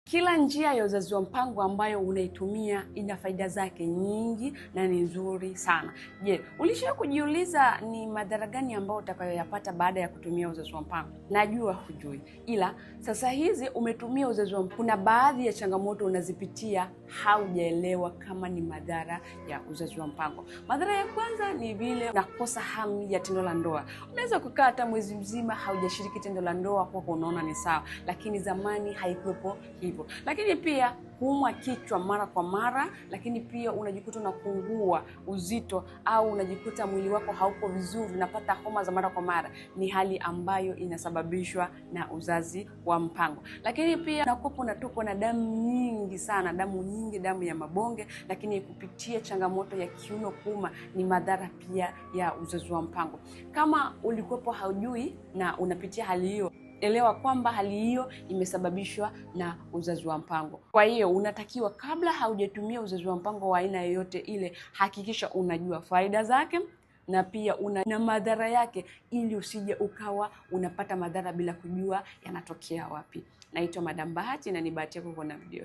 Kila njia ya uzazi wa mpango ambayo unaitumia ina faida zake nyingi na ni nzuri sana. Je, ulishawahi kujiuliza ni madhara gani ambayo utakayoyapata baada ya kutumia uzazi wa mpango? Najua hujui. Ila sasa hizi umetumia uzazi wa mpango, kuna baadhi ya changamoto unazipitia haujaelewa kama ni madhara ya uzazi wa mpango. Madhara ya kwanza ni vile unakosa hamu ya tendo la ndoa. Unaweza kukaa hata mwezi mzima haujashiriki tendo la ndoa kwa unaona ni sawa, lakini zamani haikuwepo hivyo. Lakini pia kuumwa kichwa mara kwa mara, lakini pia unajikuta unapungua uzito au unajikuta mwili wako hauko vizuri, unapata homa za mara kwa mara. Ni hali ambayo inasababishwa na uzazi wa mpango. Lakini pia unakuwa unatokwa na damu nyingi sana, damu ya mabonge, lakini kupitia changamoto ya kiuno kuuma ni madhara pia ya uzazi wa mpango. Kama ulikuwa haujui na unapitia hali hiyo, elewa kwamba hali hiyo imesababishwa na uzazi wa mpango. Kwa hiyo unatakiwa kabla haujatumia uzazi wa mpango wa aina yoyote ile, hakikisha unajua faida zake na pia na madhara yake, ili usije ukawa unapata madhara bila kujua yanatokea wapi. Naitwa Madam Bahati na ni bahati yako kuona video hii.